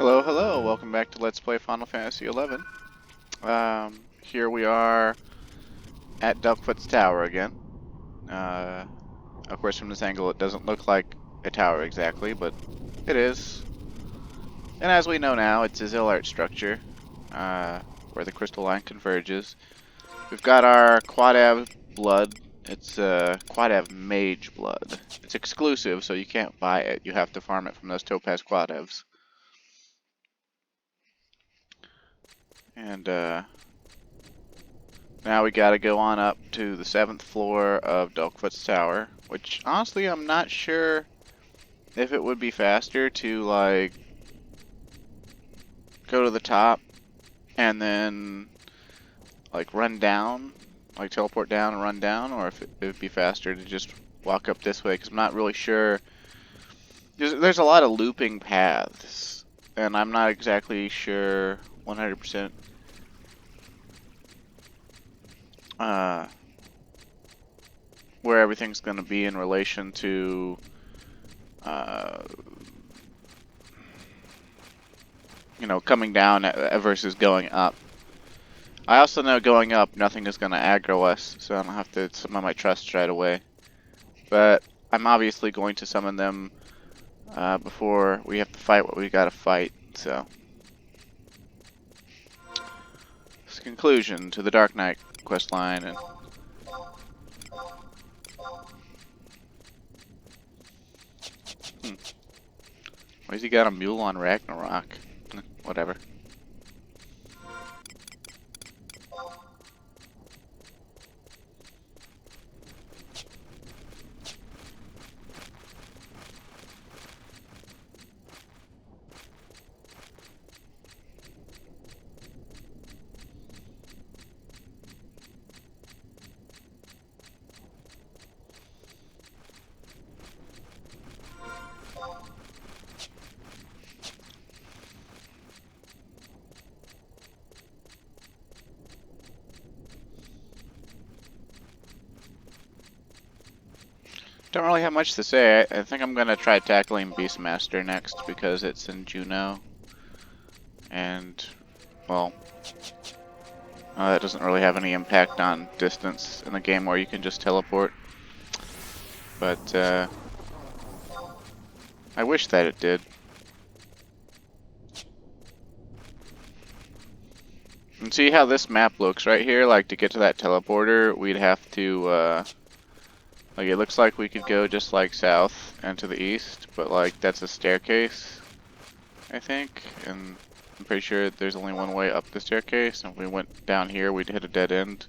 Hello, hello. Welcome back to Let's Play Final Fantasy XI. Here we are at Delkfut's tower again. Of course, from this angle, it doesn't look like a tower exactly, but it is. And as we know now, it's a Zillart structure, where the crystal line converges. We've got our Quadav blood. It's Quadav mage blood. It's exclusive, so you can't buy it. You have to farm it from those Topaz Quadavs. And now we gotta go on up to the 7th floor of Delkfut's tower, which honestly I'm not sure if it would be faster to like go to the top and then like run down, like teleport down and run down, or if it would be faster to just walk up this way, because I'm not really sure. There's a lot of looping paths, and I'm not exactly sure 100% where everything's going to be in relation to you know, coming down versus going up. I also know going up, nothing is going to aggro us, so I don't have to summon my trust right away. But I'm obviously going to summon them before we have to fight what we got to fight, so. It's a conclusion to the Dark Knight questline, and why's he got a mule on Ragnarok? Whatever. Don't really have much to say. I think I'm gonna try tackling Beastmaster next because it's in Juneau. And, well, that doesn't really have any impact on distance in a game where you can just teleport. But, I wish that it did. And see how this map looks right here? Like, to get to that teleporter, we'd have to, like, it looks like we could go just, like, south and to the east, but, like, that's a staircase, I think, and I'm pretty sure there's only one way up the staircase, and if we went down here, we'd hit a dead end.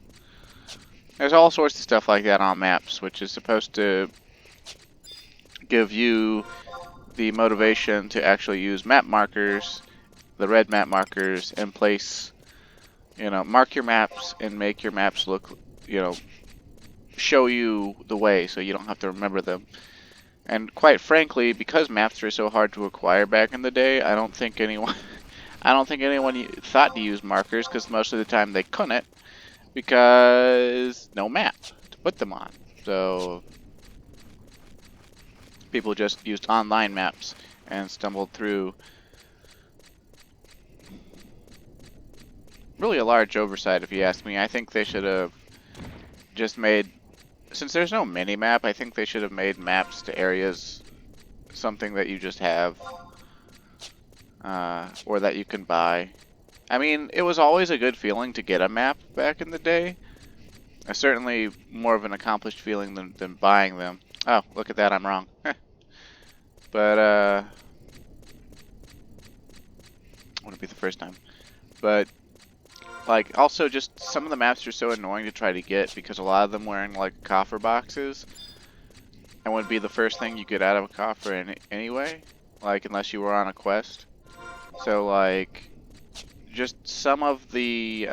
There's all sorts of stuff like that on maps, which is supposed to give you the motivation to actually use map markers, the red map markers, and place, you know, mark your maps and make your maps look, you know, show you the way so you don't have to remember them. And quite frankly, because maps were so hard to acquire back in the day, I don't think anyone thought to use markers, because most of the time they couldn't, because no map to put them on. So people just used online maps and stumbled through. Really a large oversight, if you ask me. I think they should have just made, since there's no mini-map, I think they should have made maps to areas something that you just have, or that you can buy. I mean, it was always a good feeling to get a map back in the day. Certainly more of an accomplished feeling than buying them. Oh, look at that, I'm wrong. But, wouldn't be the first time. But, like, also just some of the maps are so annoying to try to get because a lot of them wearing, like, coffer boxes. And would be the first thing you get out of a coffer anyway. Like, unless you were on a quest. So, like, just some of the,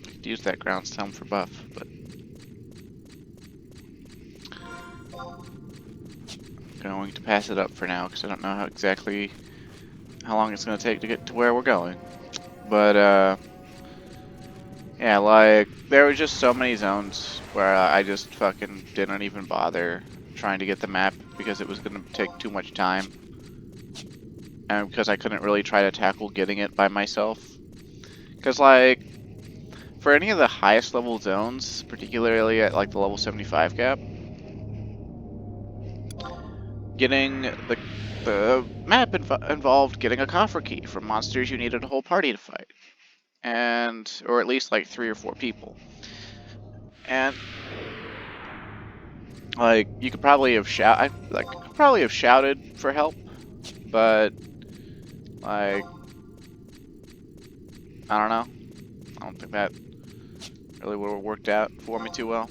could use that ground stone for buff, but I'm going to pass it up for now because I don't know how long it's going to take to get to where we're going. But, Yeah, like, there were just so many zones where I just fucking didn't even bother trying to get the map because it was going to take too much time. And because I couldn't really try to tackle getting it by myself. Because, like, for any of the highest level zones, particularly at, like, the level 75 cap, getting the map involved getting a coffer key from monsters you needed a whole party to fight. Or at least, like, 3 or 4 people. And like, you could probably have shouted for help, but like, I don't know. I don't think that really would have worked out for me too well.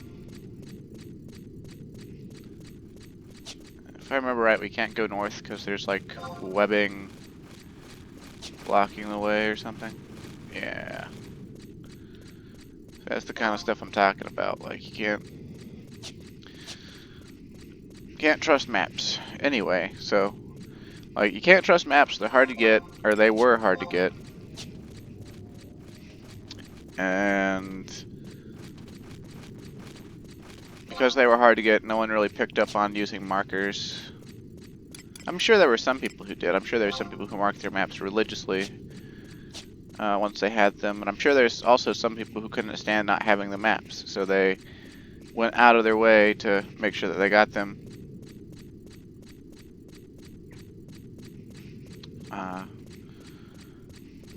If I remember right, we can't go north because there's like webbing blocking the way or something. Yeah. So that's the kind of stuff I'm talking about. Like, you can't trust maps. Anyway, so like, you can't trust maps. They're hard to get, or they were hard to get. And because they were hard to get, no one really picked up on using markers. I'm sure there were some people who did. I'm sure there were some people who marked their maps religiously once they had them. And I'm sure there's also some people who couldn't stand not having the maps. So they went out of their way to make sure that they got them.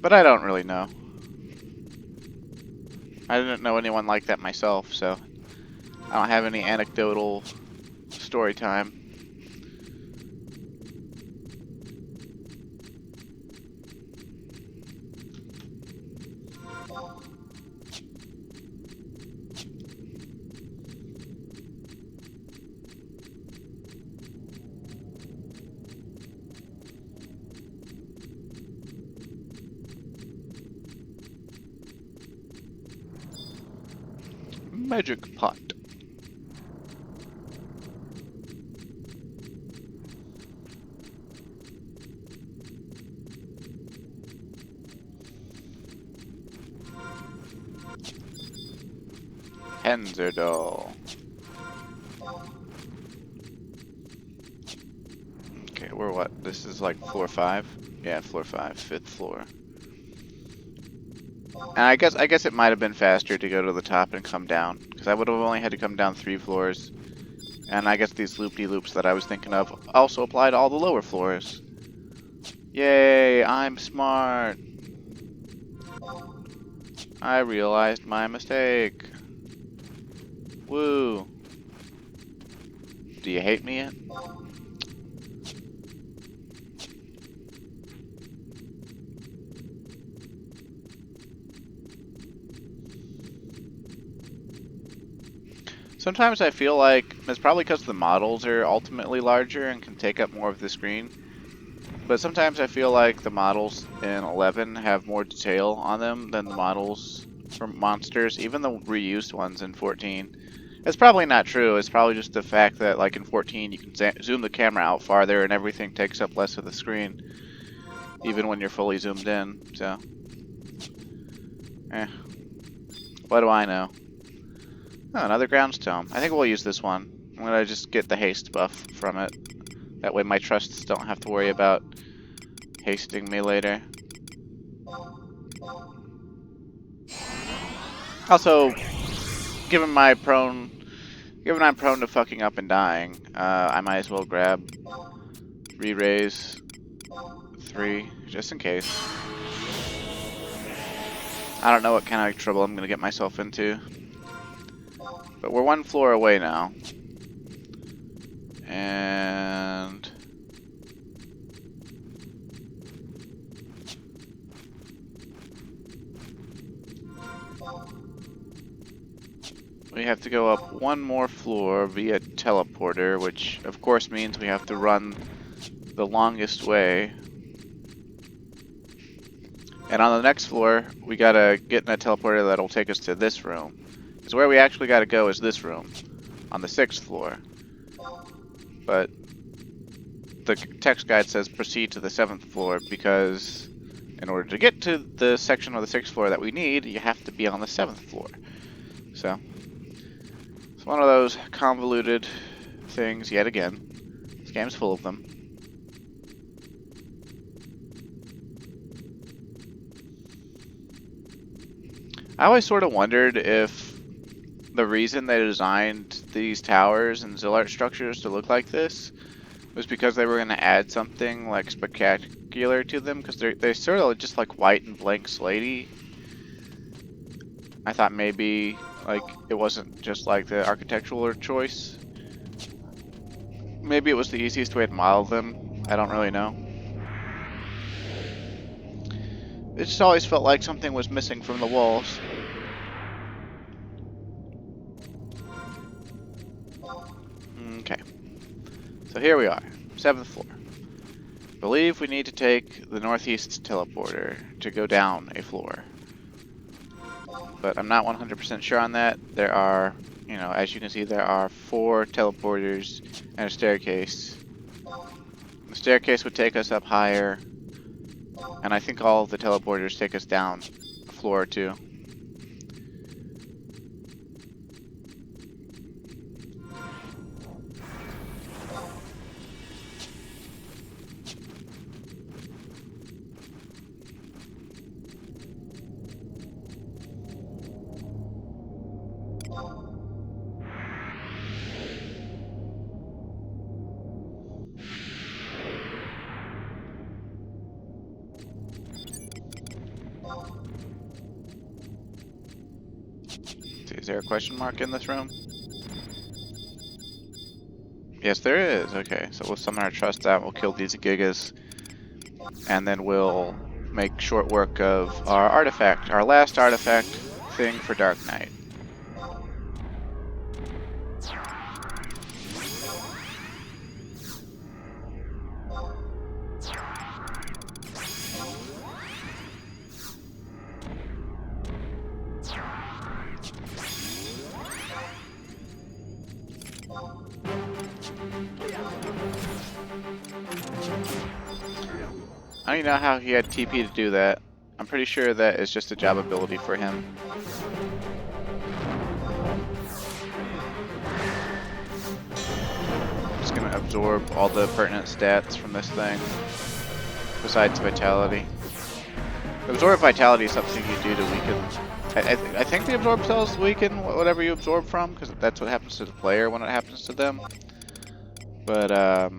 But I don't really know. I didn't know anyone like that myself, so I don't have any anecdotal story time. Magic pot. Henzerdal. Okay, we're what? This is like floor 5? Yeah, floor 5, 5th floor. And I guess it might have been faster to go to the top and come down, because I would have only had to come down 3 floors. And I guess these loop-de-loops that I was thinking of also apply to all the lower floors. Yay, I'm smart. I realized my mistake. Woo. Do you hate me yet? Sometimes I feel like it's probably because the models are ultimately larger and can take up more of the screen. But sometimes I feel like the models in 11 have more detail on them than the models from monsters, even the reused ones in 14. It's probably not true. It's probably just the fact that, like, in 14 you can zoom the camera out farther and everything takes up less of the screen, even when you're fully zoomed in. So, what do I know? Oh, another groundstone. I think we'll use this one. I'm gonna just get the haste buff from it. That way my trusts don't have to worry about hasting me later. Also, given I'm prone to fucking up and dying, I might as well grab re-raise 3, just in case. I don't know what kind of trouble I'm gonna get myself into. But we're 1 floor away now. And we have to go up 1 more floor via teleporter, which of course means we have to run the longest way. And on the next floor, we gotta get in a teleporter that'll take us to this room. Because where we actually gotta go is this room, on the 6th floor. But the text guide says proceed to the 7th floor because in order to get to the section of the 6th floor that we need, you have to be on the 7th floor. So, it's one of those convoluted things yet again. This game's full of them. I always sort of wondered if the reason they designed these towers and Zillart structures to look like this was because they were going to add something like spectacular to them, because they're sort of just like white and blank slatey. I thought maybe like it wasn't just like the architectural choice. Maybe it was the easiest way to model them. I don't really know. It just always felt like something was missing from the walls. Okay. So here we are, 7th floor. I believe we need to take the northeast teleporter to go down a floor. But I'm not 100% sure on that. There are, you know, as you can see, there are 4 teleporters and a staircase. The staircase would take us up higher, and I think all of the teleporters take us down a floor or 2. Is there a question mark in this room? Yes, there is. Okay, so we'll summon our trust out, we'll kill these gigas, and then we'll make short work of our artifact, our last artifact thing for Dark Knight. I don't even know how he had TP to do that. I'm pretty sure that is just a job ability for him. Just gonna absorb all the pertinent stats from this thing, besides vitality. Absorb vitality is something you do to weaken. I think the absorb cells weaken whatever you absorb from, because that's what happens to the player when it happens to them. But I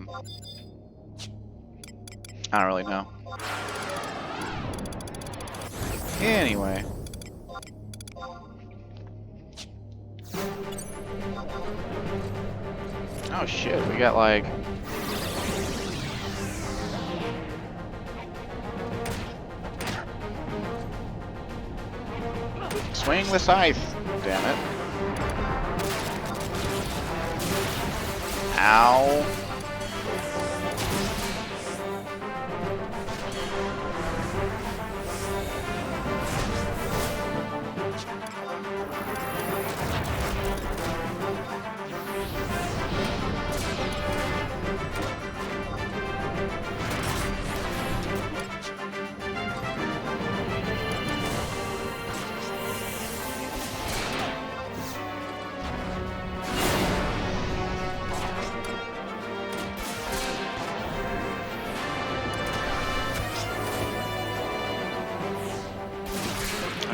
don't really know. Anyway. Oh shit, we got like... Swing the scythe, damn it. Ow.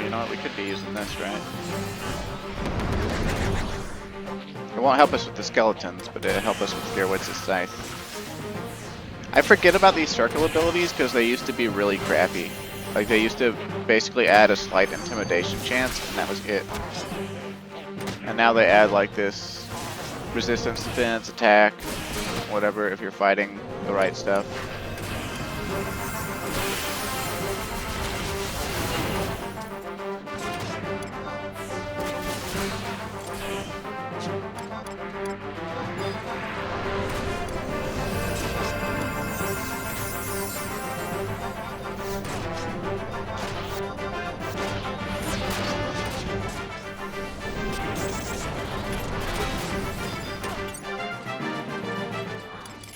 You know what, we could be using this, right? It won't help us with the skeletons, but it'll help us with Gerwitz's scythe. I forget about these circle abilities because they used to be really crappy. Like, they used to basically add a slight intimidation chance, and that was it. And now they add, like, this resistance, defense, attack, whatever, if you're fighting the right stuff.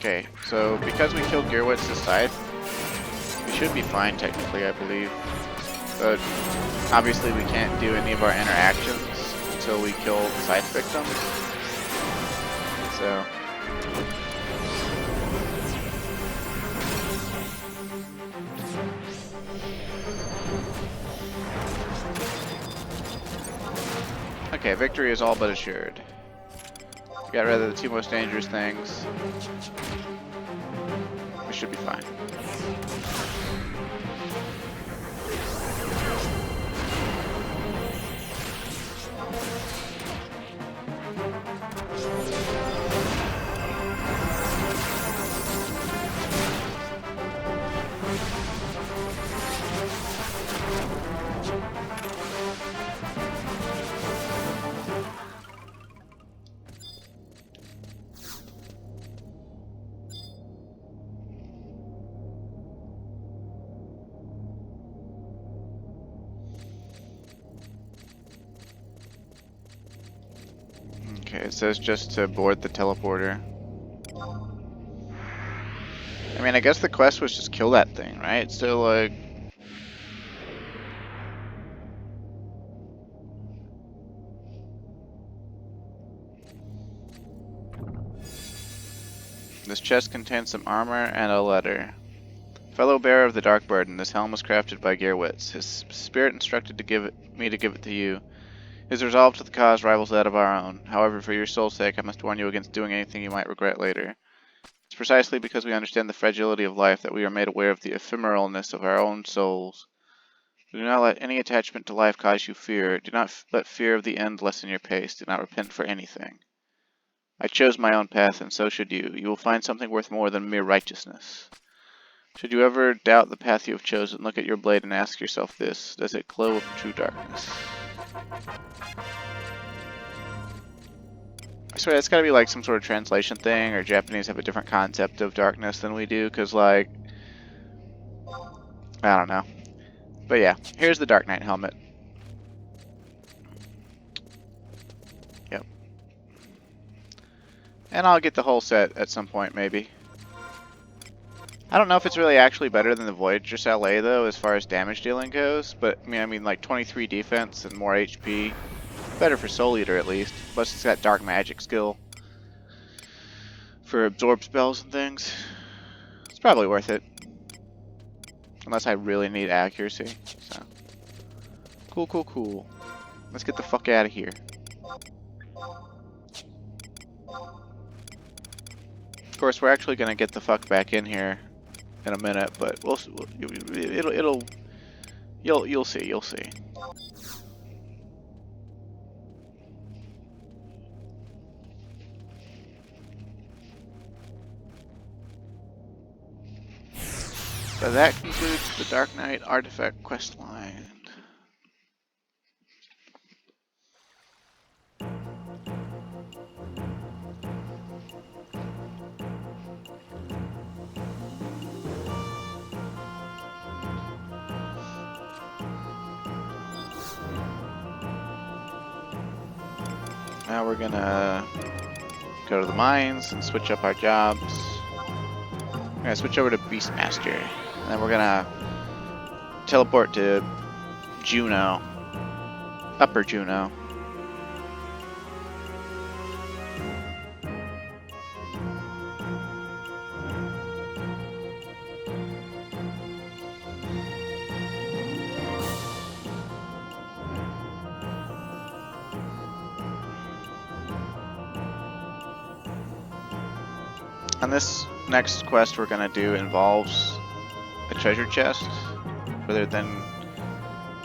Okay, so because we killed Gerwitz's scythe, we should be fine technically, I believe. But obviously we can't do any of our interactions until we kill the scythe victim. So okay, victory is all but assured. Got rid of the two most dangerous things. We should be fine. Okay, it says just to board the teleporter. I mean, I guess the quest was just kill that thing, right? So, like... This chest contains some armor and a letter. Fellow bearer of the Dark Burden, this helm was crafted by Gerwitz. His spirit instructed to give it to you. His resolve to the cause rivals that of our own. However, for your soul's sake, I must warn you against doing anything you might regret later. It's precisely because we understand the fragility of life that we are made aware of the ephemeralness of our own souls. Do not let any attachment to life cause you fear. Do not let fear of the end lessen your pace. Do not repent for anything. I chose my own path, and so should you. You will find something worth more than mere righteousness. Should you ever doubt the path you have chosen, look at your blade and ask yourself this: does it glow with true darkness? I swear that's gotta be like some sort of translation thing, or Japanese have a different concept of darkness than we do, because like, I don't know. But yeah, here's the Dark Knight helmet. Yep. And I'll get the whole set at some point, maybe. I don't know if it's really actually better than the Voyager Sallet, though, as far as damage dealing goes, but I mean like 23 defense and more HP. Better for Soul Eater, at least. Plus it's got dark magic skill for absorb spells and things. It's probably worth it. Unless I really need accuracy. So. Cool, cool, cool. Let's get the fuck out of here. Of course, we're actually gonna get the fuck back in here in a minute, but you'll see. So that concludes the Dark Knight Artifact questline. Now we're gonna go to the mines and switch up our jobs. We're gonna switch over to Beastmaster. And then we're gonna teleport to Juno. Upper Juno. And this next quest we're gonna do involves a treasure chest rather than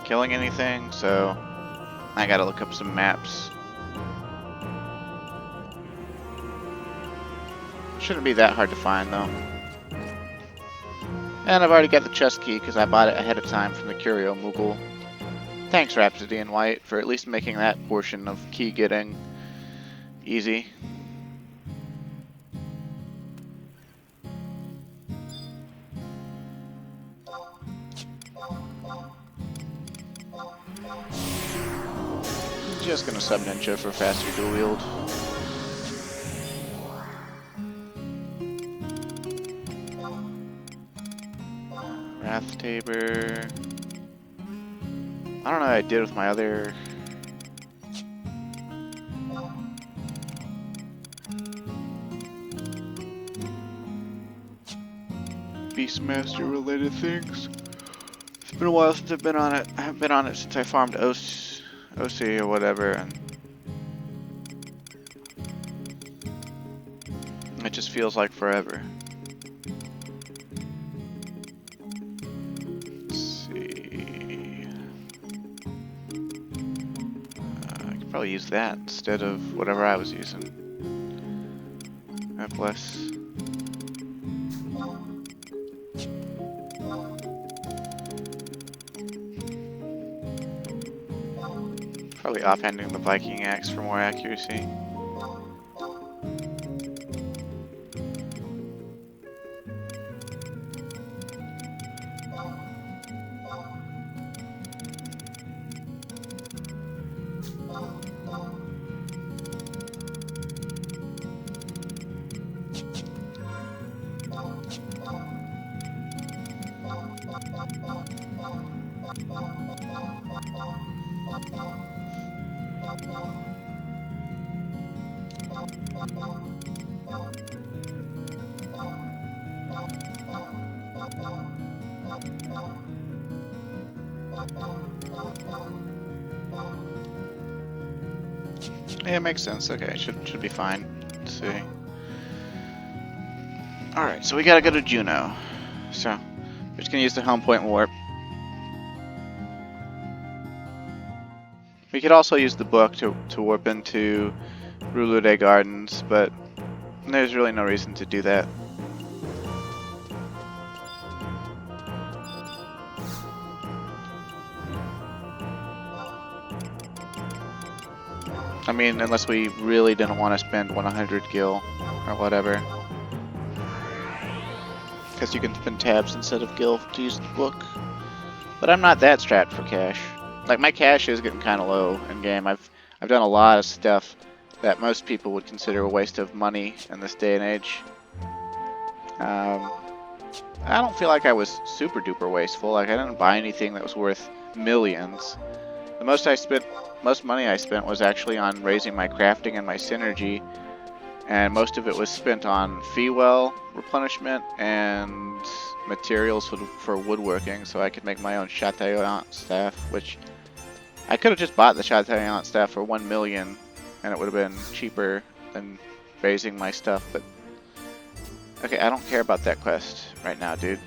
killing anything, so I gotta look up some maps. Shouldn't be that hard to find though. And I've already got the chest key because I bought it ahead of time from the Curio Moogle. Thanks Rhapsody in White for at least making that portion of key getting easy. Just gonna sub Ninja for faster dual wield. Wrath Tabor. I don't know what I did with my other... Beastmaster related things. It's been a while since I've been on it. I haven't been on it since I farmed OC or whatever, and it just feels like forever. Let's see. I could probably use that instead of whatever I was using. Have less. Probably offhanding the Viking axe for more accuracy. Yeah, it makes sense. Okay, should be fine. Let's see. Alright, so we gotta go to Juneau. So, we're just gonna use the home point warp. We could also use the book to warp into Rouloudet Gardens, but there's really no reason to do that. I mean, unless we really didn't want to spend 100 gil or whatever. Because you can spend tabs instead of gil to use the book. But I'm not that strapped for cash. Like, my cash is getting kind of low in game. I've done a lot of stuff that most people would consider a waste of money in this day and age. I don't feel like I was super duper wasteful. Like, I didn't buy anything that was worth millions. The most money I spent was actually on raising my crafting and my synergy, and most of it was spent on Feewell replenishment and materials for woodworking, so I could make my own Chatillon staff, which I could have just bought the Chatillon staff for 1 million, and it would have been cheaper than raising my stuff, but okay, I don't care about that quest right now, dude.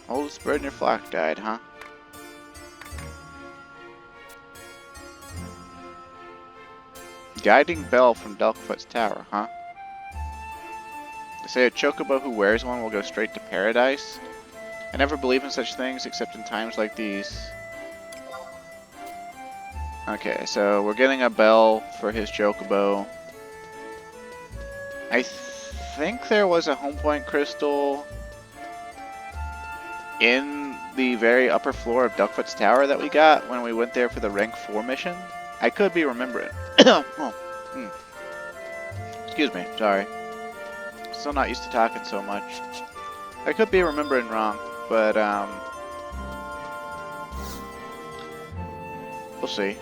Oldest bird in your flock died, huh? Guiding bell from Delkfuttin's tower, huh? They say a chocobo who wears one will go straight to paradise. I never believe in such things except in times like these. Okay, so we're getting a bell for his chocobo. I think there was a home point crystal in the very upper floor of Delkfuttin's tower that we got when we went there for the rank 4 mission. I could be remembering. Excuse me, sorry. Still not used to talking so much. I could be remembering wrong, but we'll see.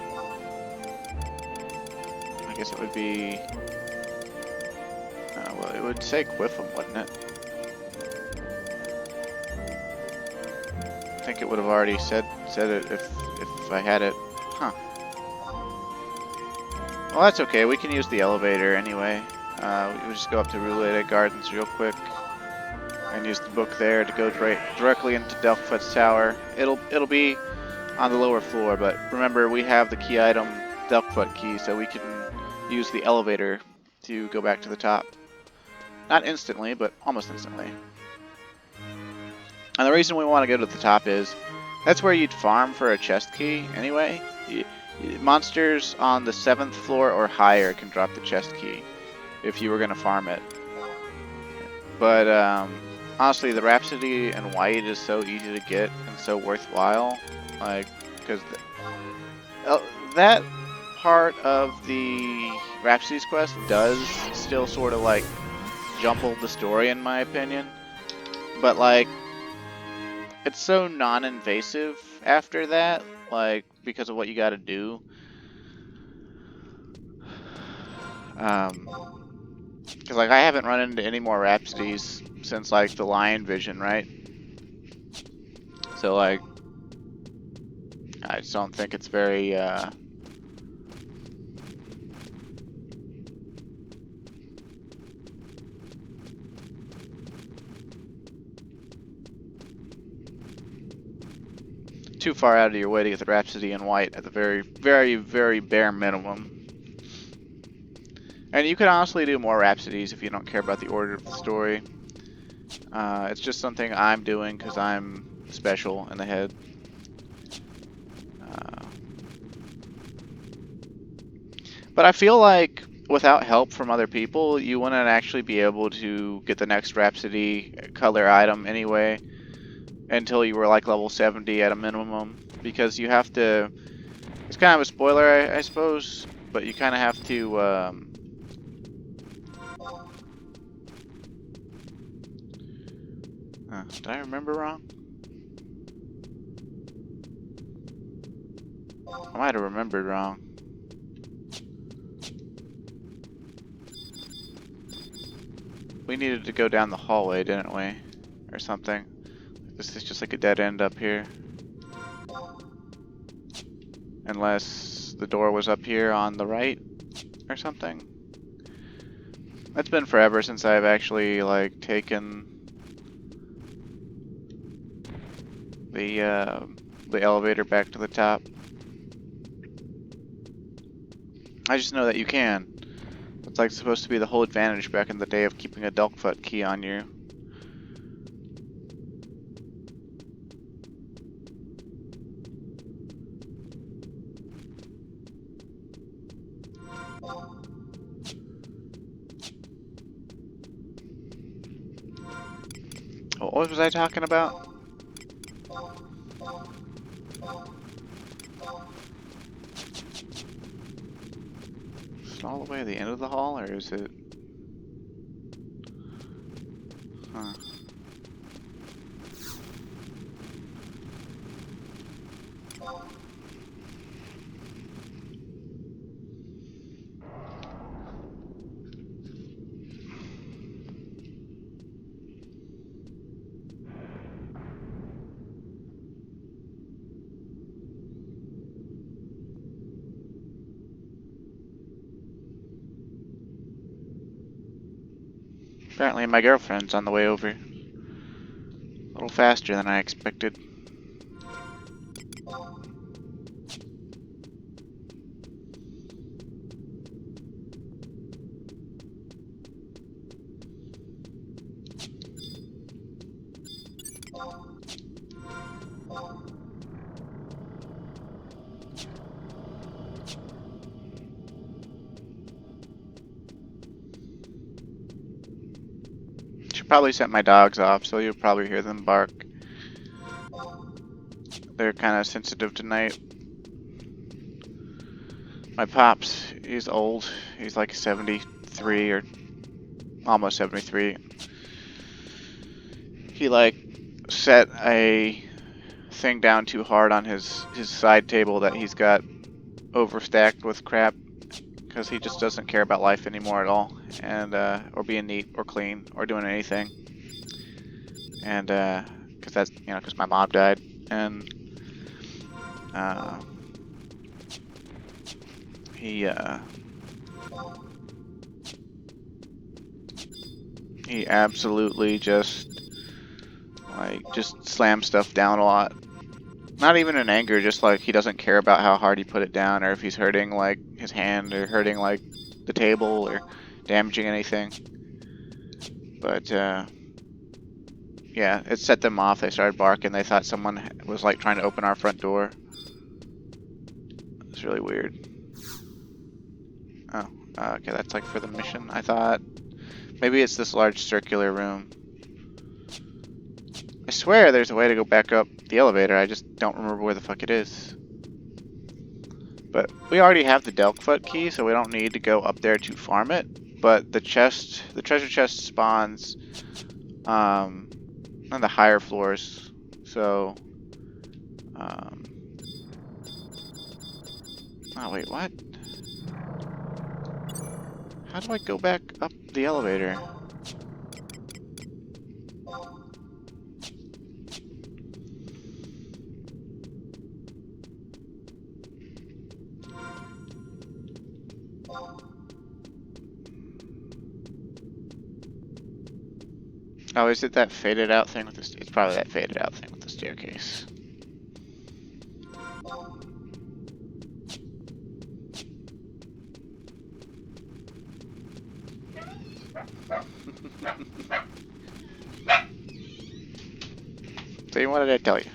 I guess it would be... well, it would say Quiffum, wouldn't it? I think it would have already said it if I had it. Huh. Well, that's okay. We can use the elevator anyway. We'll just go up to Rouloudet Gardens real quick and use the book there to go directly into Delkfuttin's tower. It'll be on the lower floor, but remember we have the key item Delkfutt key, so we can use the elevator to go back to the top. Not instantly, but almost instantly. And the reason we want to go to the top is that's where you'd farm for a chest key anyway. Monsters on the 7th floor or higher can drop the chest key if you were going to farm it. But honestly, the Rhapsody and White is so easy to get and so worthwhile. Like, because that part of the Rhapsody's quest does still sort of like jumbled the story in my opinion. But like, it's so non-invasive after that, like, because of what you gotta do. Because like I haven't run into any more Rhapsodies since like the Lion Vision, right? So like, I just don't think it's very too far out of your way to get the Rhapsody in white at the very, very, very bare minimum. And you could honestly do more Rhapsodies if you don't care about the order of the story. It's just something I'm doing because I'm special in the head. But I feel like without help from other people, you wouldn't actually be able to get the next Rhapsody color item anyway until you were like level 70 at a minimum. Because you have to... It's kind of a spoiler, I suppose, but you kind of have to... did I remember wrong? I might have remembered wrong. We needed to go down the hallway, didn't we? Or something. This is just like a dead end up here. Unless the door was up here on the right or something. It's been forever since I've actually like taken the elevator back to the top. I just know that you can. It's like supposed to be the whole advantage back in the day of keeping a Delkfuttin key on you. What was I talking about? Is it all the way at the end of the hall, or is it... Huh. Apparently my girlfriend's on the way over. A little faster than I expected. Should probably set my dogs off, so you'll probably hear them bark. They're kind of sensitive tonight. My pops, he's old. He's like 73 or almost 73. He like set a thing down too hard on his side table that he's got overstacked with crap because he just doesn't care about life anymore at all, and or being neat or clean or doing anything. And because that's, you know, because my mom died, and he absolutely just slams stuff down a lot. Not even in anger, just like he doesn't care about how hard he put it down, or if he's hurting like his hand, or hurting like the table, or damaging anything. But yeah, it set them off. They started barking. They thought someone was like trying to open our front door. It's really weird. Oh, okay, that's like for the mission. I thought maybe it's this large circular room. I swear there's a way to go back up the elevator, I just don't remember where the fuck it is. But we already have the Delkfuttin key, so we don't need to go up there to farm it. but the treasure chest spawns on the higher floors. So, oh wait, what? How do I go back up the elevator? Oh, is it that faded out thing with the? It's probably that faded out thing with the staircase. See, what did I tell you?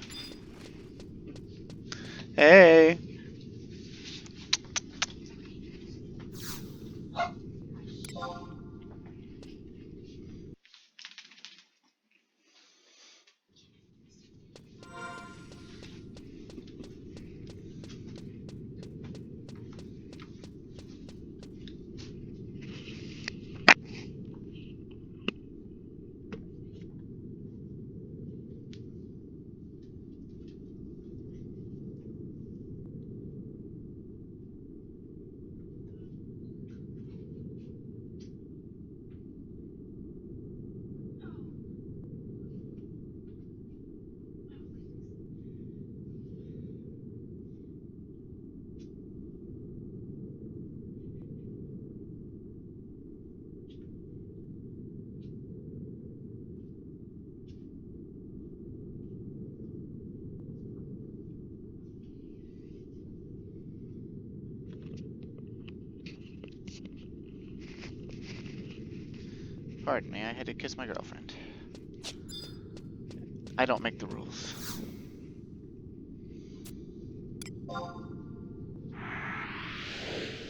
Hey! Pardon me, I had to kiss my girlfriend. I don't make the rules.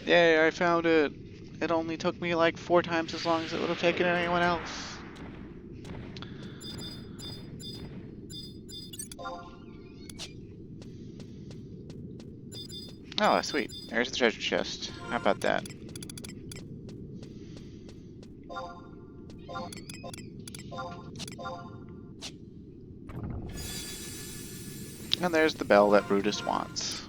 Yay, I found it! It only took me like 4 times as long as it would have taken anyone else. Oh, sweet. There's the treasure chest. How about that? And there's the bell that Brutus wants.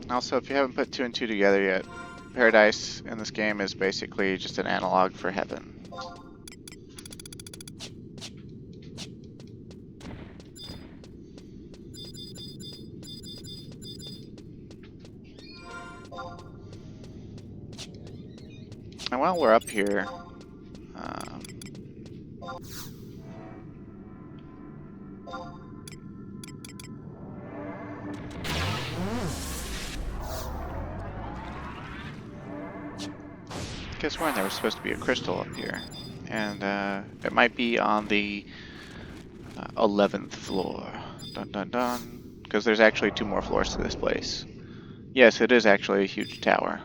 Also, if you haven't put 2 and 2 together yet, Paradise in this game is basically just an analog for heaven. And while we're up here, guess when there was supposed to be a crystal up here, and it might be on the 11th floor. Dun dun dun. Because there's actually 2 more floors to this place. Yes, it is actually a huge tower.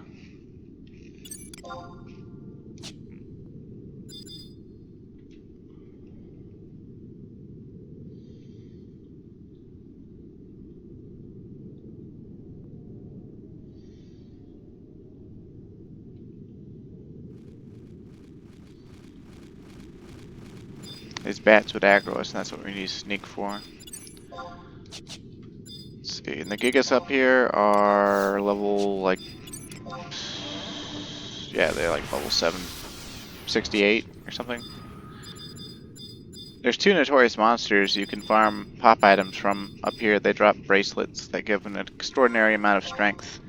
These bats would aggro us, and that's what we need to sneak for. Let's see, and the Gigas up here are level, like, yeah, they're like level 768 or something. There's 2 notorious monsters you can farm pop items from up here. They drop bracelets that give an extraordinary amount of strength,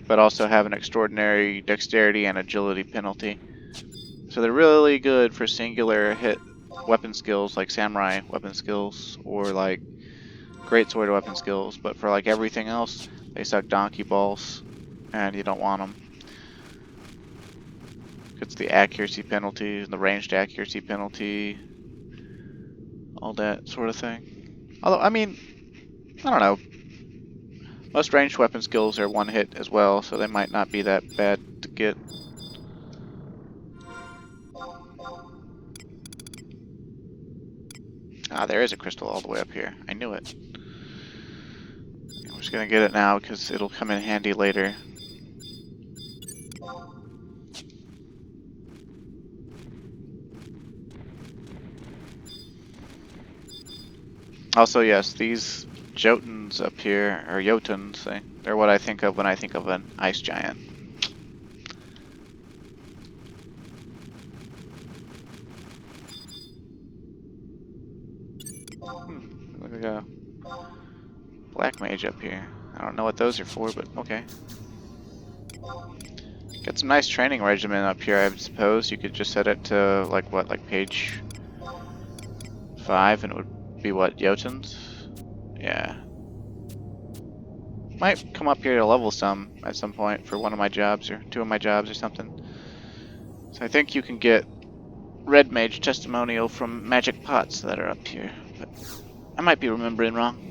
but also have an extraordinary dexterity and agility penalty. So they're really good for singular hit weapon skills like samurai weapon skills or like greatsword weapon skills, but for like everything else, they suck donkey balls, and you don't want them. It's the accuracy penalty, the ranged accuracy penalty, all that sort of thing. Although, I mean, I don't know. Most ranged weapon skills are 1 hit as well, so they might not be that bad to get. Ah, there is a crystal all the way up here. I knew it. I'm just gonna get it now because it'll come in handy later. Also, yes, these Jotuns up here, or Jotuns, they're what I think of when I think of an ice giant. Look like a black mage up here. I don't know what those are for, but okay. Got some nice training regimen up here, I suppose. You could just set it to, like, what, like page 5, and it would be what, Jotuns? Yeah. Might come up here to level some at some point for one of my jobs, or 2 of my jobs or something. So I think you can get red mage testimonial from magic pots that are up here, but I might be remembering wrong.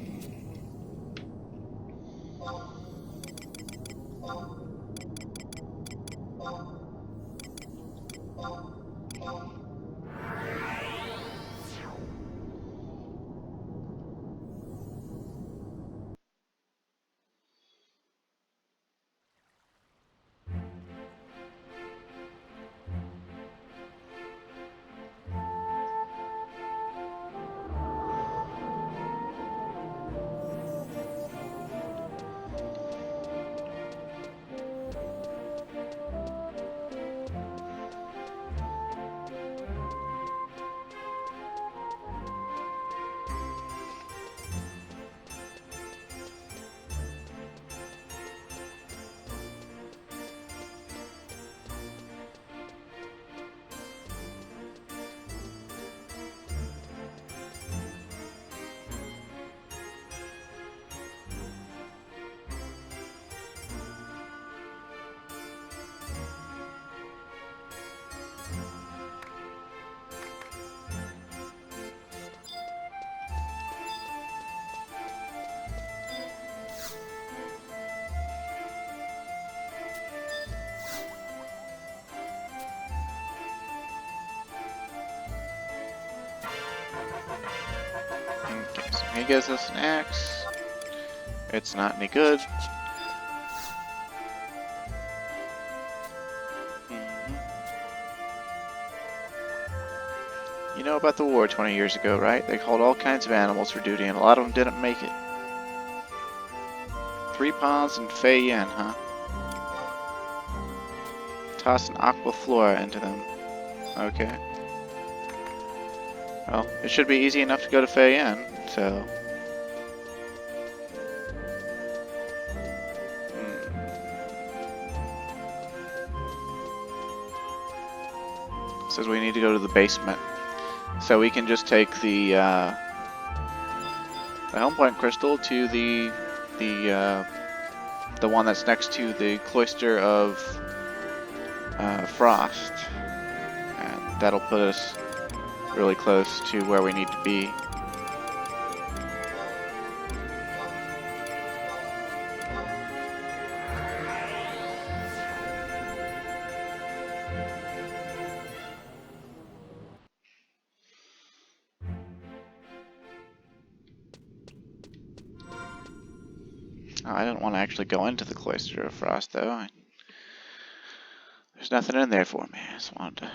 Okay, so he gives us an axe. It's not any good. You know about the war 20 years ago, right? They called all kinds of animals for duty, and a lot of them didn't make it. 3 pawns and Fei Yen, huh? Toss an aqua flora into them. Okay. Well, it should be easy enough to go to Fei Yen, so... Says we need to go to the basement. So we can just take the home point crystal to the one that's next to the cloister of Frost, and that'll put us really close to where we need to be. Oh, I didn't want to actually go into the cloister of Frost, though. There's nothing in there for me. I just wanted to...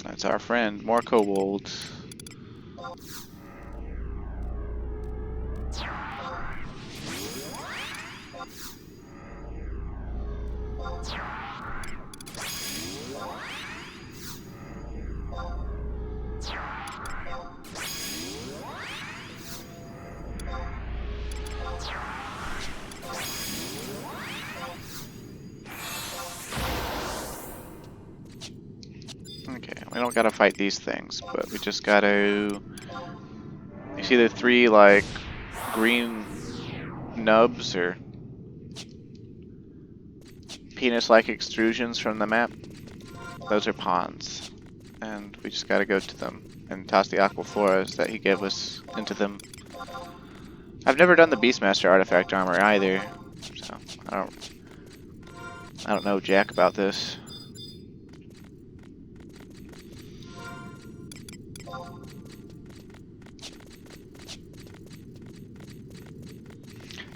That's our friend. More kobolds. Okay, we don't gotta fight these things, but we just gotta... You see the 3, like, green nubs, or penis-like extrusions from the map? those are ponds. And we just gotta go to them and toss the aquafloras that he gave us into them. I've never done the Beastmaster artifact armor either, so I don't know jack about this.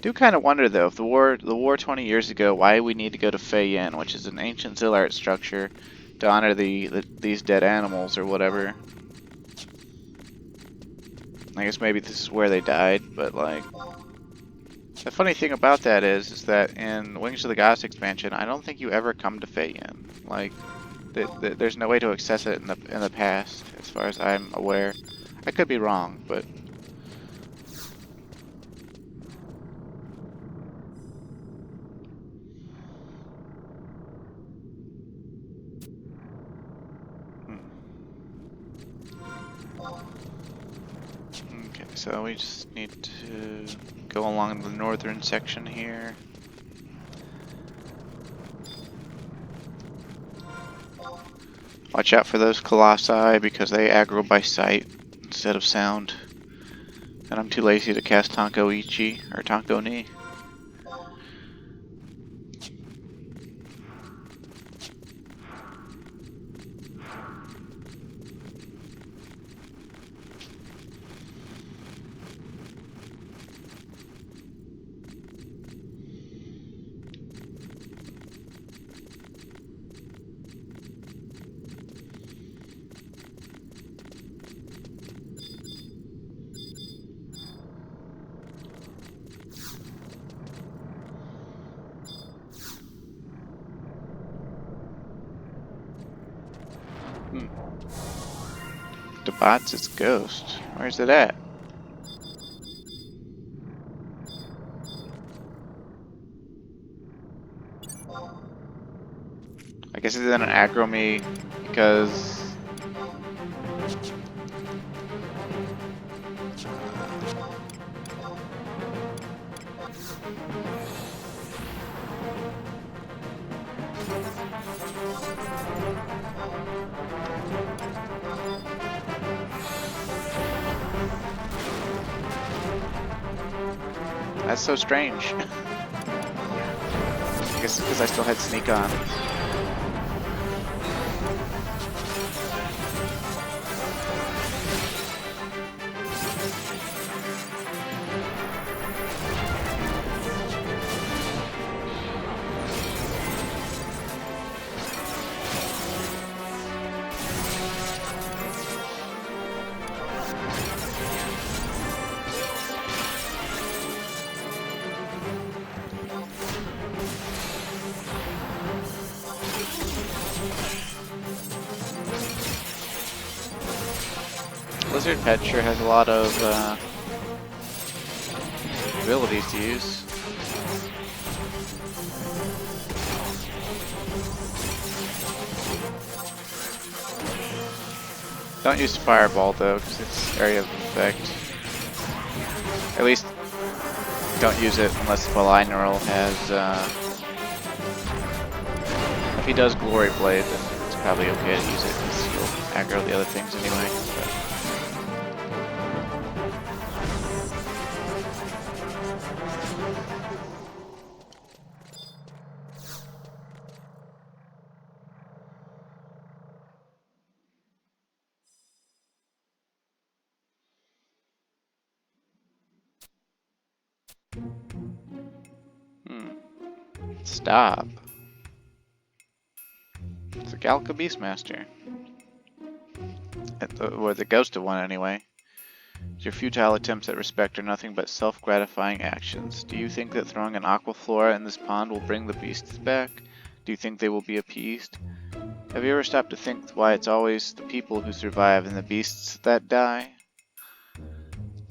Do kind of wonder though, if the war 20 years ago, why we need to go to Fei Yin, which is an ancient Zillart structure, to honor these dead animals or whatever. I guess maybe this is where they died, but like, the funny thing about that is that in Wings of the Gods expansion, I don't think you ever come to Fei Yin. Like, there's no way to access it in the past, as far as I'm aware. I could be wrong, but. Okay, so we just need to go along the northern section here. Watch out for those colossi because they aggro by sight instead of sound. And I'm too lazy to cast Tonko Ichi or Tonko Ni. Debat's its ghost. Where's it at? I guess it didn't aggro me because that's so strange. I guess it's because I still had sneak on. Lizard Pet sure has a lot of abilities to use. Don't use Fireball though, because it's area of effect. At least don't use it unless Bellineral has. If he does Glory Blade, then it's probably okay to use it because he'll aggro the other things anyway. But. Stop. It's a Galka Beastmaster. Or the ghost of one, anyway. Your futile attempts at respect are nothing but self-gratifying actions. Do you think that throwing an aquaflora in this pond will bring the beasts back? Do you think they will be appeased? Have you ever stopped to think why it's always the people who survive and the beasts that die?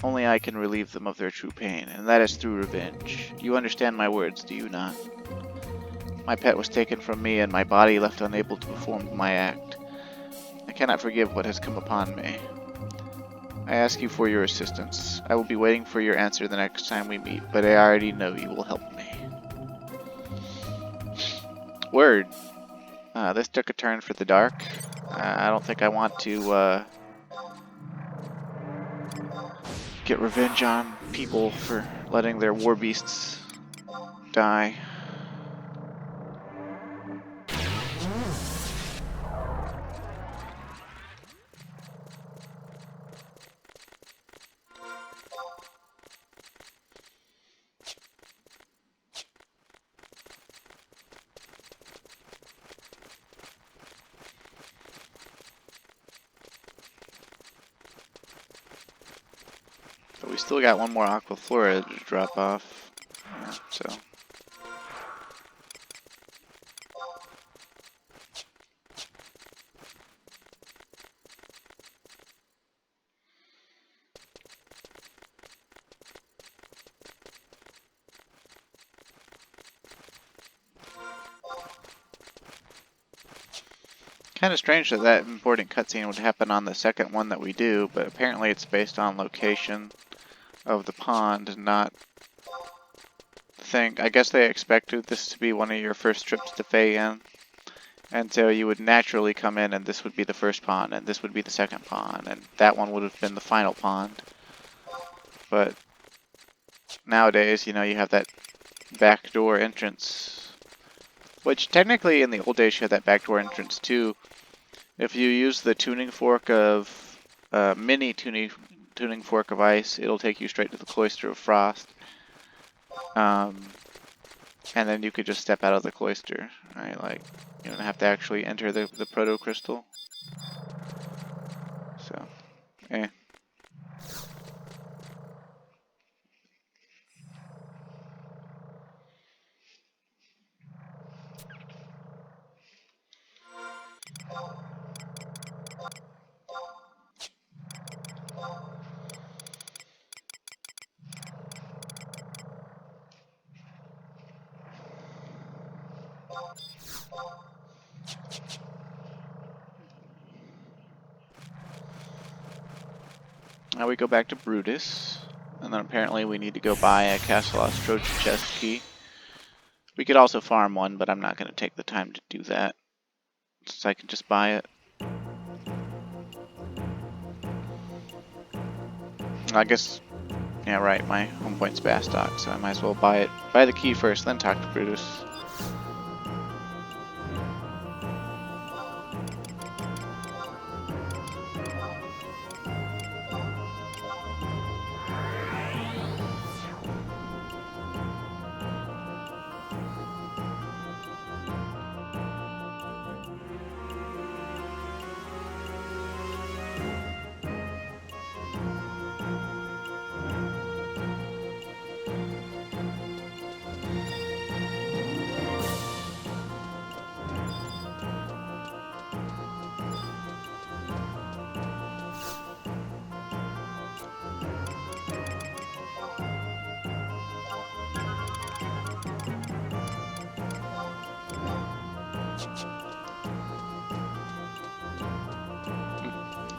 Only I can relieve them of their true pain, and that is through revenge. You understand my words, do you not? My pet was taken from me and my body left unable to perform my act. I cannot forgive what has come upon me. I ask you for your assistance. I will be waiting for your answer the next time we meet, but I already know you will help me. Word. This took a turn for the dark. I don't think I want to get revenge on people for letting their war beasts die. But we still got one more aquaflora to drop off, so. Kind of strange that that important cutscene would happen on the second one that we do, but apparently it's based on location of the pond, not thing. I guess they expected this to be one of your first trips to Fayen, and so you would naturally come in and this would be the first pond, and this would be the second pond, and that one would have been the final pond. But nowadays, you know, you have that backdoor entrance, which technically in the old days you had that backdoor entrance too. If you use the tuning fork of mini tuning fork of ice, it'll take you straight to the Cloister of Frost, and then you could just step out of the cloister. Right, like you don't have to actually enter the proto crystal. So, eh. Now we go back to Brutus, and then apparently we need to go buy a Castle Trojan chest key. We could also farm one, but I'm not going to take the time to do that, since I can just buy it. I guess, yeah, right, my home point's Bastock, so I might as well buy it. Buy the key first, then talk to Brutus.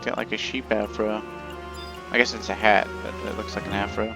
Got like a sheep afro. I guess it's a hat, but it looks like an afro.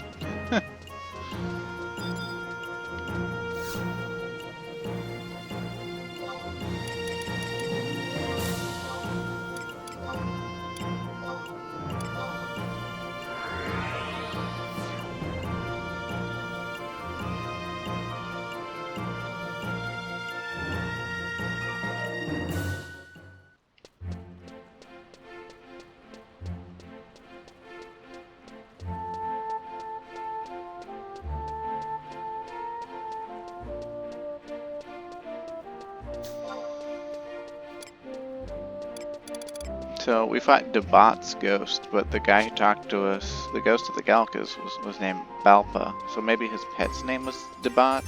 So we fought Debat's ghost, but the guy who talked to us, the ghost of the Galkas, was named Balpa. So maybe his pet's name was Debat,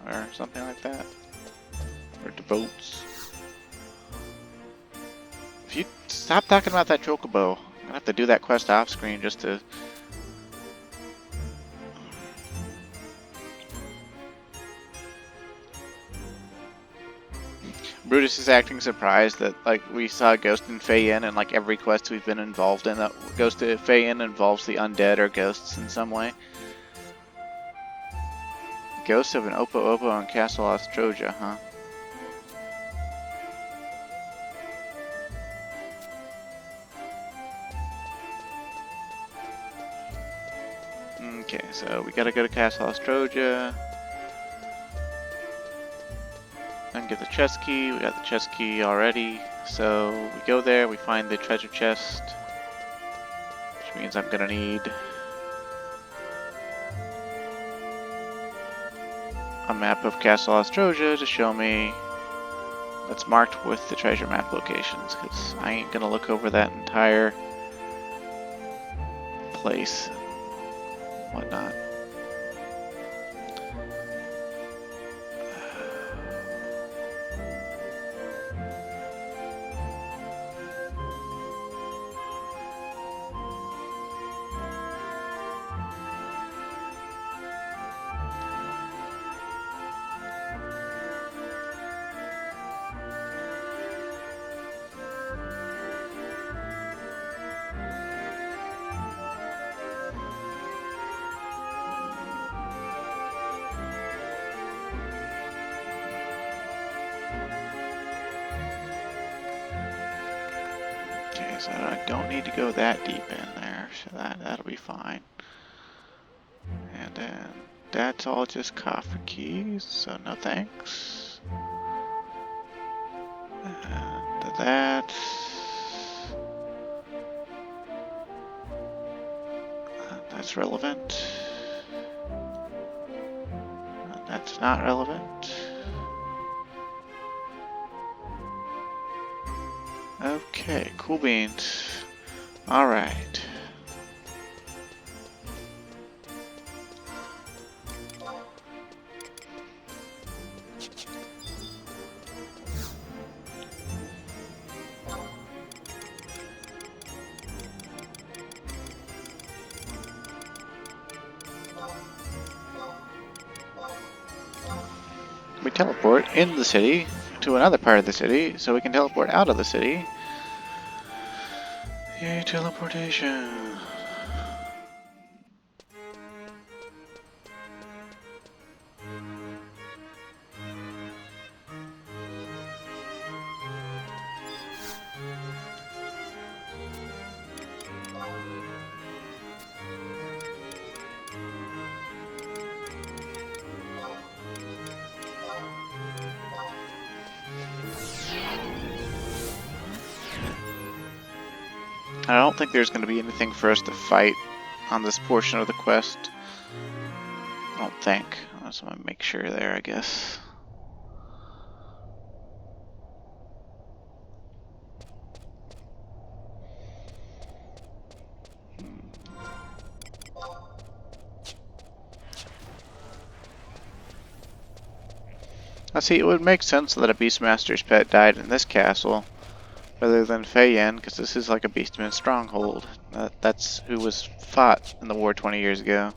or something like that. Or Debots. If you stop talking about that chocobo, I'm gonna have to do that quest off screen just to... Brutus is acting surprised that like we saw a ghost in Fayen, and like every quest we've been involved in that goes to Fayen involves the undead or ghosts in some way. Ghost of an Opo Opo on Castle Ostroja, huh? So we gotta go to Castle Ostroja. And get the chest key. We got the chest key already. So we go there, we find the treasure chest. Which means I'm gonna need a map of Castle Ostroja to show me that's marked with the treasure map locations, because I ain't gonna look over that entire place and whatnot. Okay, so I don't need to go that deep in there, so that'll be fine. And then that's all just coffer keys, so no thanks. And that's relevant. And that's not relevant. Okay, cool beans. Alright. We teleport in the city to another part of the city, so we can teleport out of the city. Yay, teleportation. I don't think there's going to be anything for us to fight on this portion of the quest. I don't think. So I'm going to make sure there, I guess. I see, it would make sense that a Beastmaster's pet died in this castle rather than Feiyan, because this is like a Beastman stronghold. That's who was fought in the war 20 years ago.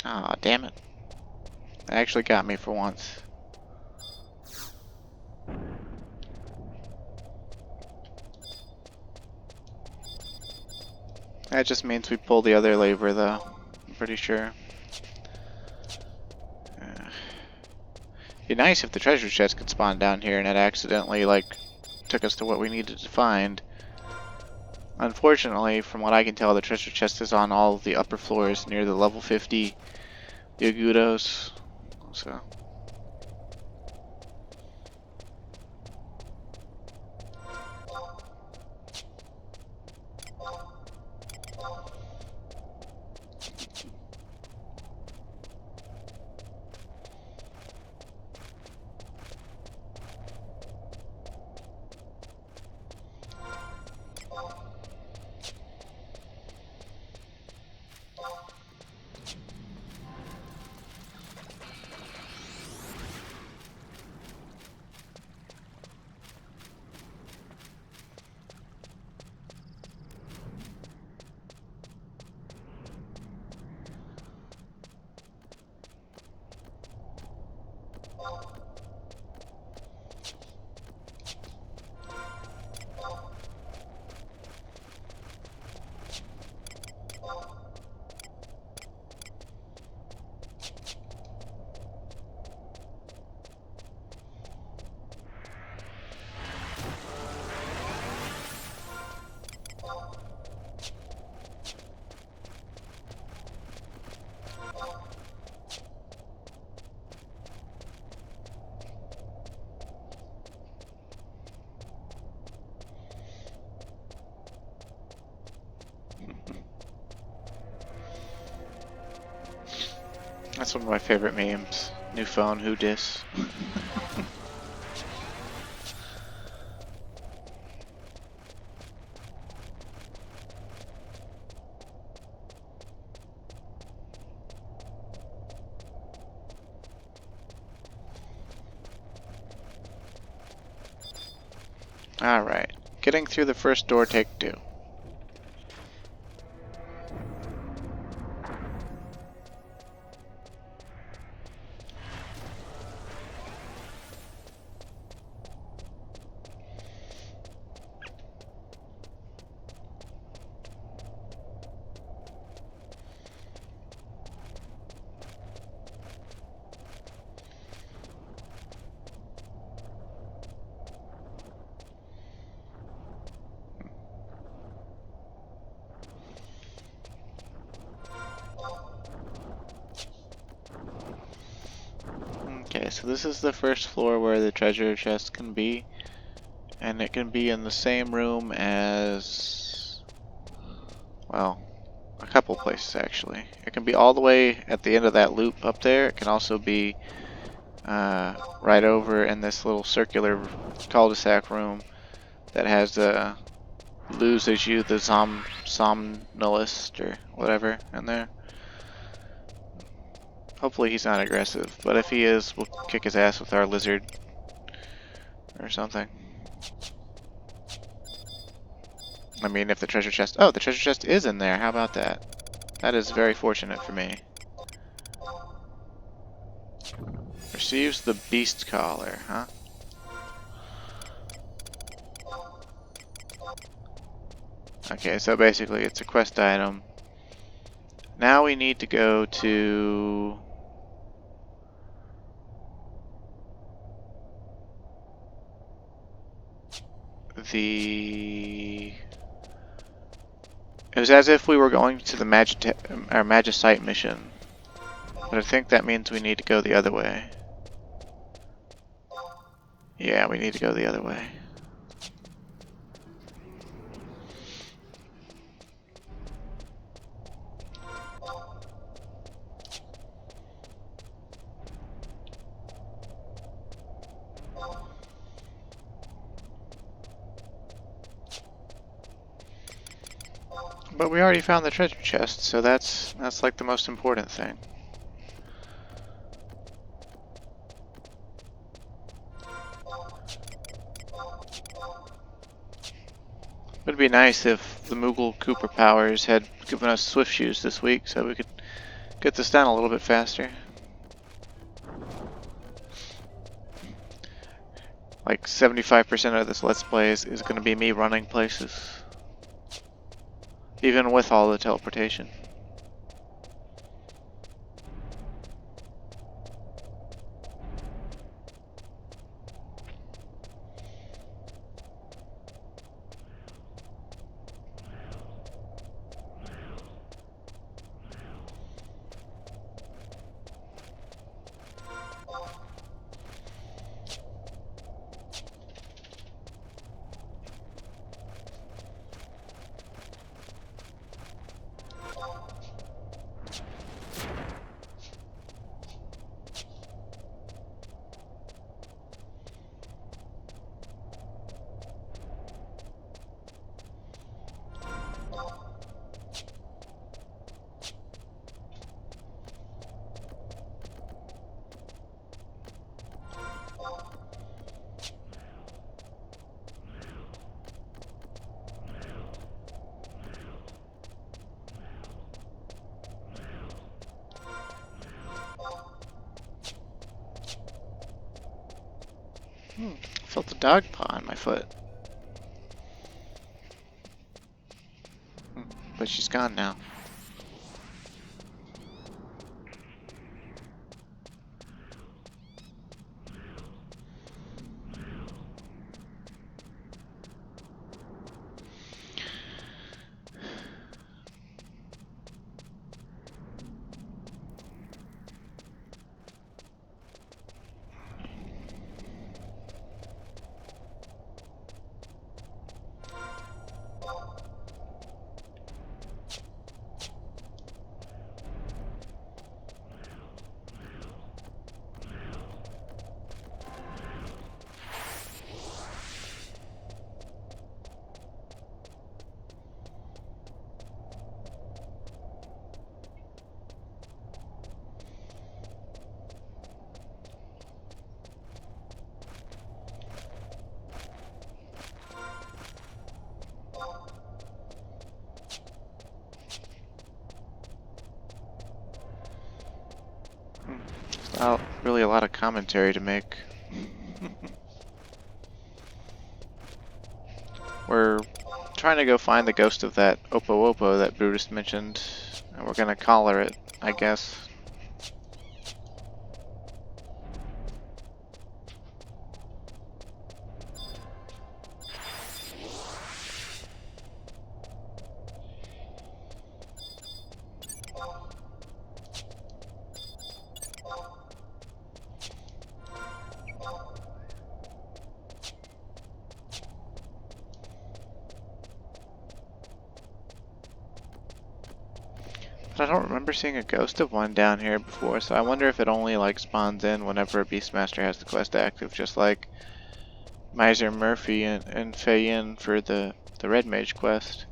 Aw, damn it. That actually got me for once. That just means we pull the other lever, though. I'm pretty sure. It'd be nice if the treasure chest could spawn down here and it accidentally, like, took us to what we needed to find. Unfortunately, from what I can tell, the treasure chest is on all of the upper floors near the level 50 Yagudos. So. That's one of my favorite memes. New phone, who dis? Alright, getting through the first door, take 2. Okay, so this is the first floor where the treasure chest can be, and it can be in the same room as, well, a couple places actually. It can be all the way at the end of that loop up there. It can also be right over in this little circular cul-de-sac room that has loses you the somnolist or whatever in there. Hopefully he's not aggressive, but if he is, we'll kick his ass with our lizard or something. I mean, if the treasure chest... Oh, the treasure chest is in there. How about that? That is very fortunate for me. Receives the beast collar, huh? Okay, so basically it's a quest item. Now we need to go to... It was as if we were going to the Magicite mission, but I think that means we need to go the other way. Yeah, we need to go the other way. But we already found the treasure chest, so that's like the most important thing. It would be nice if the Moogle Cooper Powers had given us Swift Shoes this week so we could get this done a little bit faster. Like 75% of this Let's Play is going to be me running places. Even with all the teleportation. I felt a dog paw on my foot. But she's gone now. Not really a lot of commentary to make. We're trying to go find the ghost of that Opo that Brutus mentioned, and we're gonna collar it, I guess. But I don't remember seeing a ghost of one down here before, so I wonder if it only like spawns in whenever a Beastmaster has the quest active, just like Miser Murphy and Feyin for the Red Mage quest.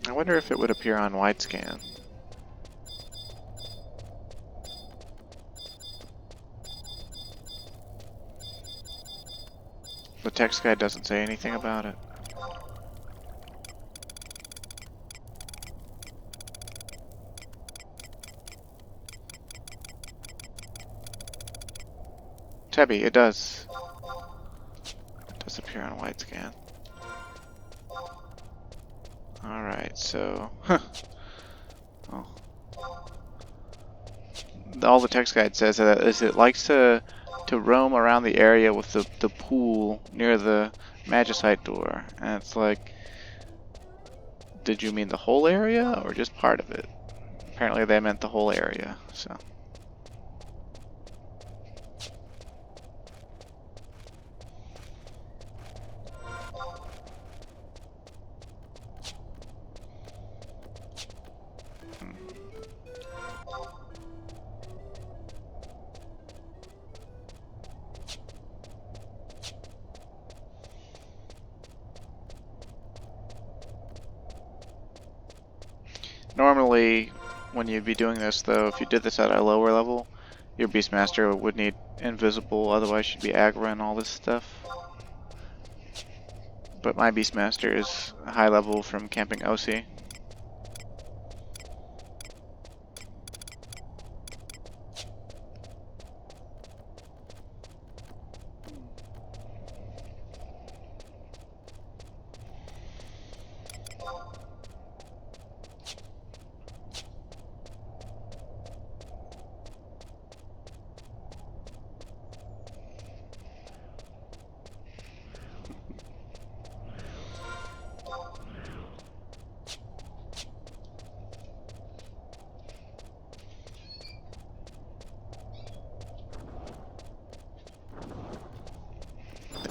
I wonder if it would appear on wide scan. The text guide doesn't say anything about it. Tebby, it does. It does appear on wide scan. Alright, so... oh. All the text guide says is it likes to roam around the area with the pool near the Magicite door. And it's like, did you mean the whole area or just part of it? Apparently they meant the whole area, so... Normally, when you'd be doing this, though, if you did this at a lower level, your Beastmaster would need invisible, otherwise you'd be aggro and all this stuff. But my Beastmaster is high level from camping OC.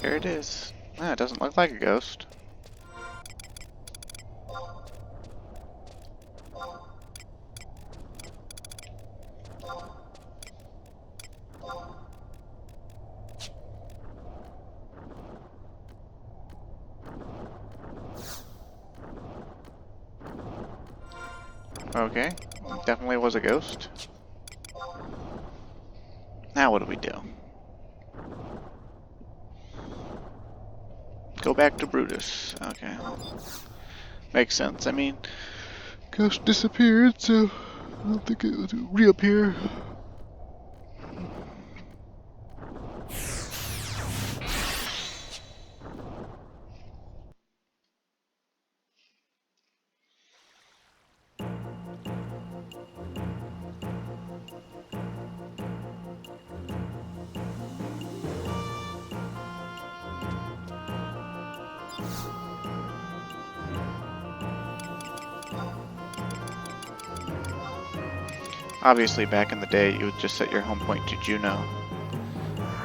There it is. Ah, it doesn't look like a ghost. Okay, definitely was a ghost. Now what do we do? Go back to Brutus. Okay. Makes sense. I mean, Ghost disappeared, so I don't think it would reappear. Obviously, back in the day, you would just set your home point to Juno.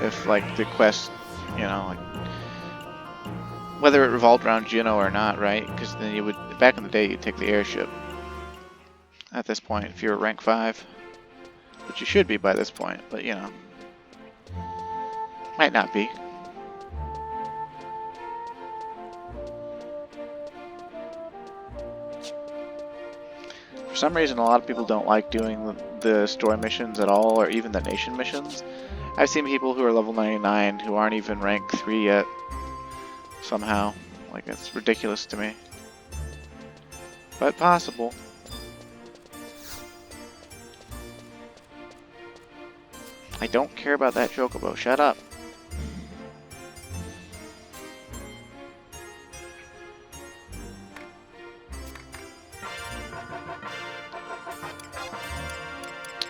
If, like, the quest, you know, like, whether it revolved around Juno or not, right? Because then you would, back in the day, you'd take the airship. At this point, if you're rank 5, which you should be by this point, but, you know, might not be. For some reason, a lot of people don't like doing the story missions at all, or even the nation missions. I've seen people who are level 99 who aren't even rank 3 yet, somehow. Like, it's ridiculous to me. But possible. I don't care about that chocobo, shut up.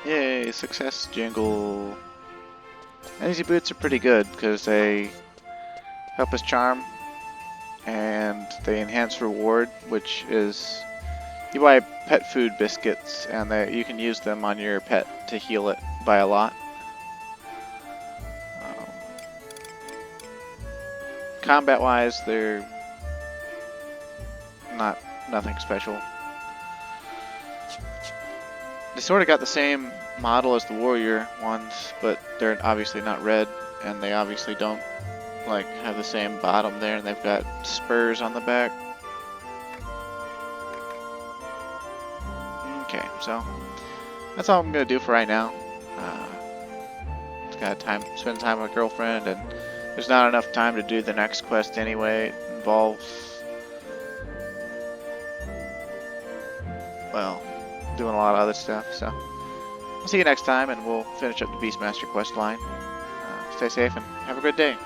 Yay, success jingle. And these boots are pretty good because they help us charm and they enhance reward, which is you buy pet food biscuits and you can use them on your pet to heal it by a lot. Combat wise, they're nothing special. They sort of got the same model as the warrior ones, but they're obviously not red, and they obviously don't like have the same bottom there, and they've got spurs on the back. Okay, so that's all I'm gonna do for right now. Just gotta spend time with my girlfriend, and there's not enough time to do the next quest anyway. It involves, well, doing a lot of other stuff, so I'll see you next time, and we'll finish up the Beastmaster quest line. Stay safe and have a good day.